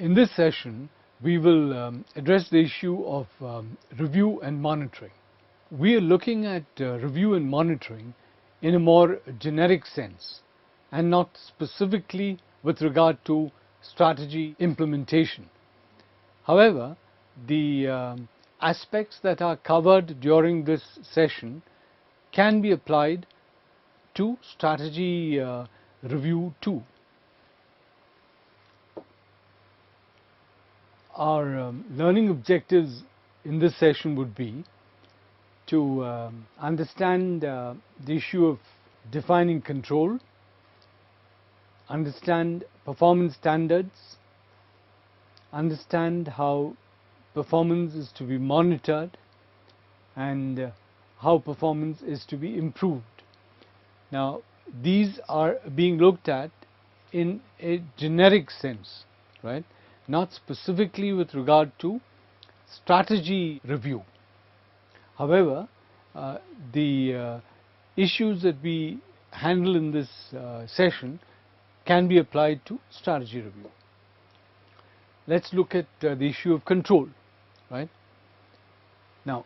In this session, we will address the issue of review and monitoring. We are looking at review and monitoring in a more generic sense and not specifically with regard to strategy implementation. However, the aspects that are covered during this session can be applied to strategy review too. Our learning objectives in this session would be to understand the issue of defining control, understand performance standards, understand how performance is to be monitored, and how performance is to be improved. Now, these are being looked at in a generic sense, right? Not specifically with regard to strategy review. However, the issues that we handle in this session can be applied to strategy review. Let's look at the issue of control, right? Now,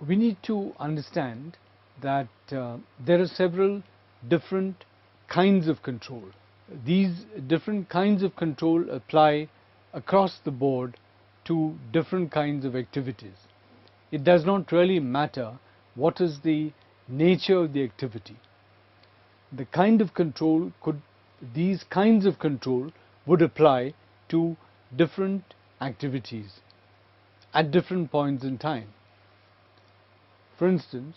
we need to understand that there are several different kinds of control. These different kinds of control apply across the board to different kinds of activities. It does not really matter what is the nature of the activity. The kind of control these kinds of control would apply to different activities at different points in time. For instance,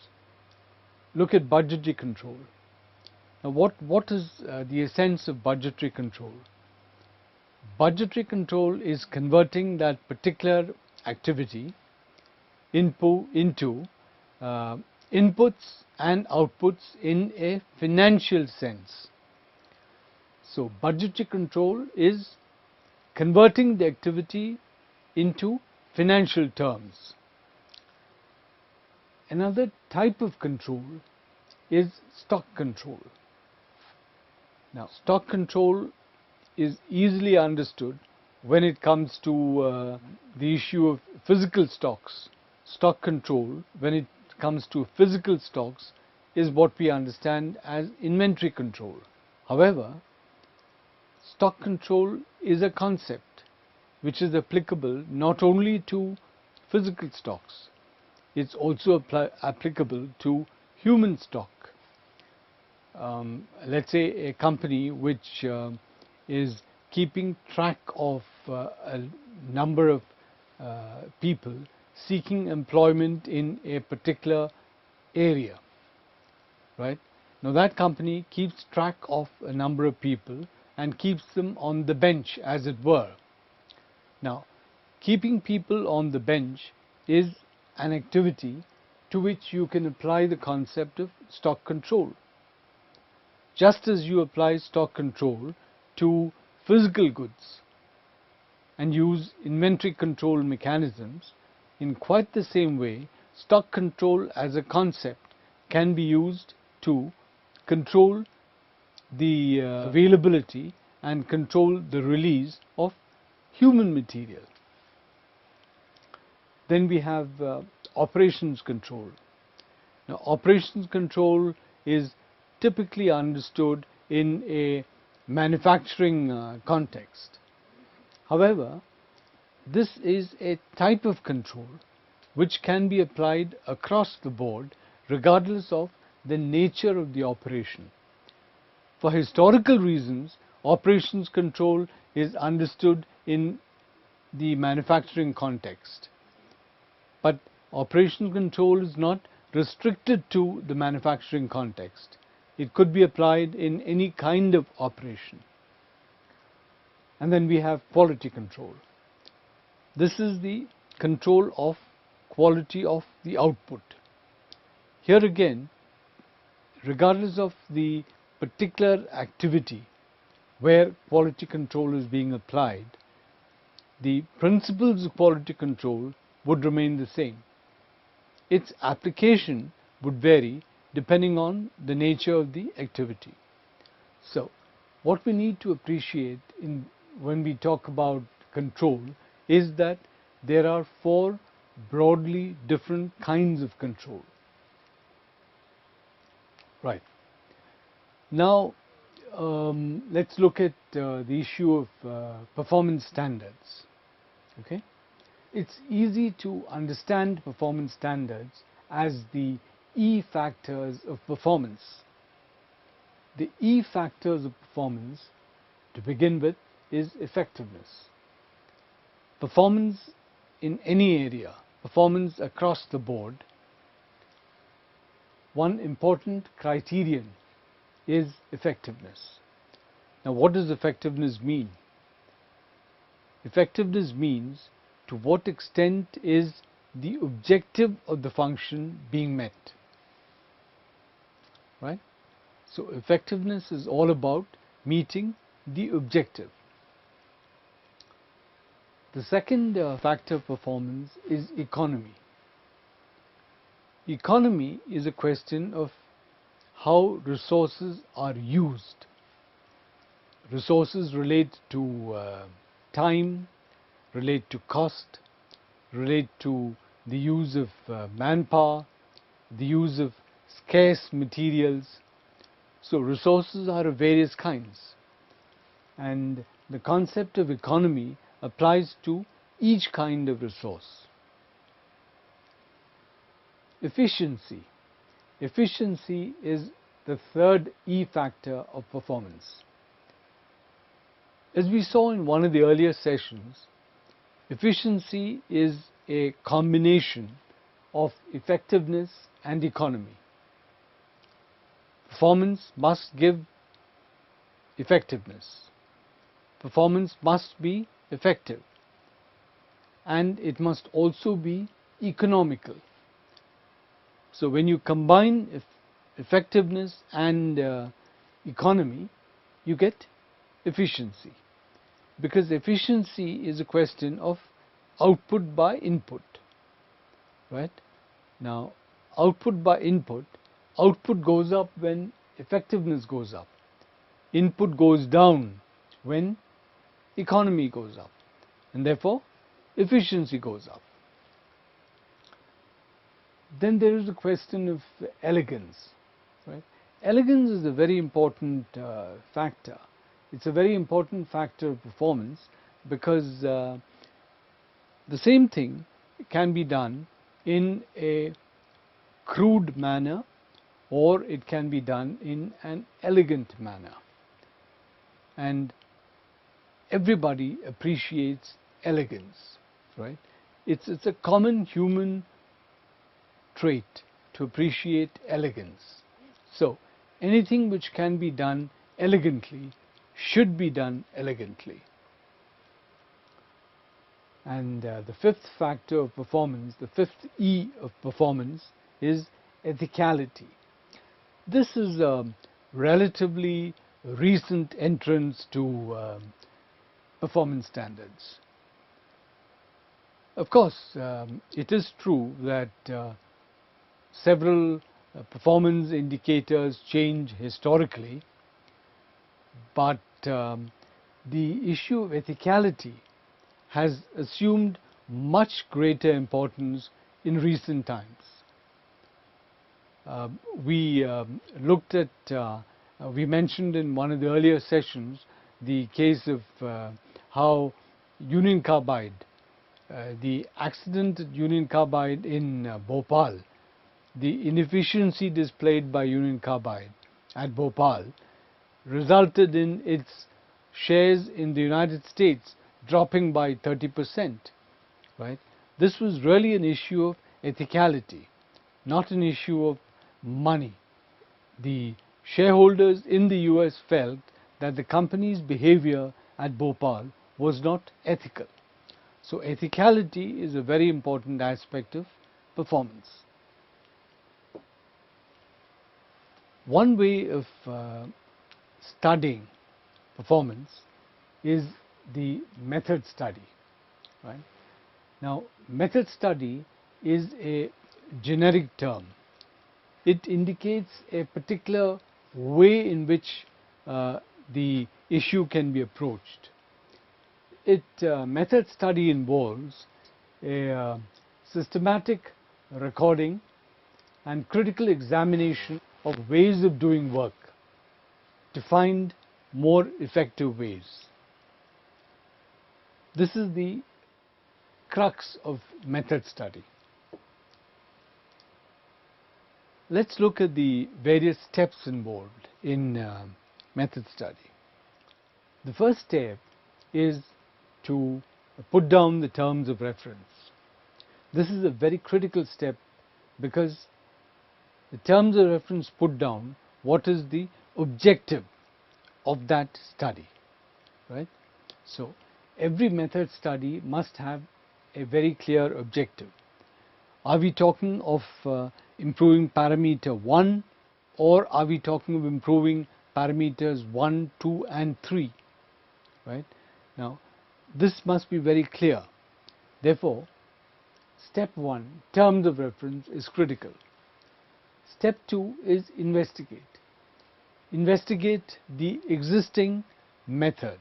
look at budgetary control. Now, what is the essence of budgetary control? Budgetary control is converting that particular activity into inputs and outputs in a financial sense. So, budgetary control is converting the activity into financial terms. Another type of control is stock control. Now, stock control is easily understood when it comes to the issue of physical stocks. Stock control, when it comes to physical stocks, is what we understand as inventory control. However, stock control is a concept which is applicable not only to physical stocks, it's also applicable to human stock. Let's say a company which is keeping track of a number of people seeking employment in a particular area, right? Now, that company keeps track of a number of people and keeps them on the bench, as it were. Now, keeping people on the bench is an activity to which you can apply the concept of stock control. Just as you apply stock control to physical goods and use inventory control mechanisms, in quite the same way, stock control as a concept can be used to control the availability and control the release of human material. Then we have operations control. Now, operations control is typically understood in a manufacturing context. However, this is a type of control which can be applied across the board regardless of the nature of the operation. For historical reasons, operations control is understood in the manufacturing context. But operations control is not restricted to the manufacturing context. It could be applied in any kind of operation. And then we have quality control. This is the control of quality of the output. Here again, regardless of the particular activity where quality control is being applied, the principles of quality control would remain the same. Its application would vary depending on the nature of the activity. So, what we need to appreciate when we talk about control is that there are 4 broadly different kinds of control. Right. Now, let's look at the issue of performance standards. Okay, it's easy to understand performance standards as the E factors of performance. The E factors of performance, to begin with, is effectiveness. Performance in any area, performance across the board, one important criterion is effectiveness. Now, what does effectiveness mean? Effectiveness means to what extent is the objective of the function being met. Right? So, effectiveness is all about meeting the objective. The second factor of performance is economy. Economy is a question of how resources are used. Resources relate to time, relate to cost, relate to the use of manpower, the use of scarce materials. So resources are of various kinds, and the concept of economy applies to each kind of resource. Efficiency. Efficiency is the third E factor of performance. As we saw in one of the earlier sessions, efficiency is a combination of effectiveness and economy. Performance must give effectiveness. Performance must be effective, and it must also be economical. So when you combine effectiveness and economy, you get efficiency, because efficiency is a question of output by input. Right? Now, output by input, output goes up when effectiveness goes up. Input goes down when economy goes up, and therefore efficiency goes up. Then there is the question of elegance. Right? Elegance is a very important factor. It's a very important factor of performance, because the same thing can be done in a crude manner, or it can be done in an elegant manner. And everybody appreciates elegance, right? It's a common human trait to appreciate elegance. So anything which can be done elegantly should be done elegantly. And the fifth factor of performance, the fifth E of performance, is ethicality. This is a relatively recent entrance to performance standards. Of course, it is true that several performance indicators change historically, but the issue of ethicality has assumed much greater importance in recent times. We looked at, we mentioned in one of the earlier sessions the case of how Union Carbide, the accident at Union Carbide in Bhopal, the inefficiency displayed by Union Carbide at Bhopal resulted in its shares in the United States dropping by 30%. Right? This was really an issue of ethicality, not an issue of money. The shareholders in the US felt that the company's behavior at Bhopal was not ethical. So ethicality is a very important aspect of performance. One way of studying performance is the method study. Right? Now, method study is a generic term. It indicates a particular way in which the issue can be approached. method study involves a systematic recording and critical examination of ways of doing work to find more effective ways. This is the crux of method study. Let's look at the various steps involved in method study. The first step is to put down the terms of reference. This is a very critical step because the terms of reference put down what is the objective of that study, right? So every method study must have a very clear objective. Are we talking of improving parameter 1, or are we talking of improving parameters 1, 2 and 3, right? Now this must be very clear. Therefore, step 1, terms of reference, is critical. Step 2 is investigate. Investigate the existing method,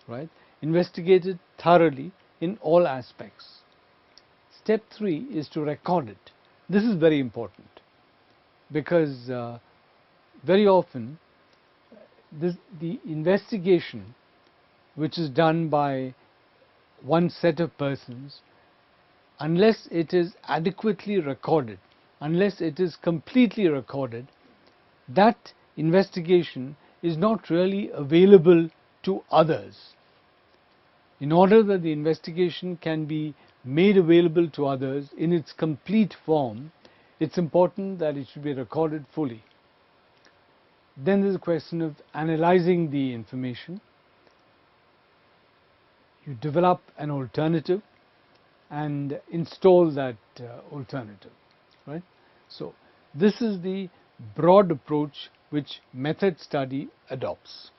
right? Investigate it thoroughly in all aspects. Step 3 is to record it. This is very important because very often the investigation which is done by one set of persons, unless it is adequately recorded, unless it is completely recorded, that investigation is not really available to others. In order that the investigation can be made available to others in its complete form, it's important that it should be recorded fully. Then there's a question of analyzing the information. You develop an alternative and install that alternative, right? So this is the broad approach which method study adopts.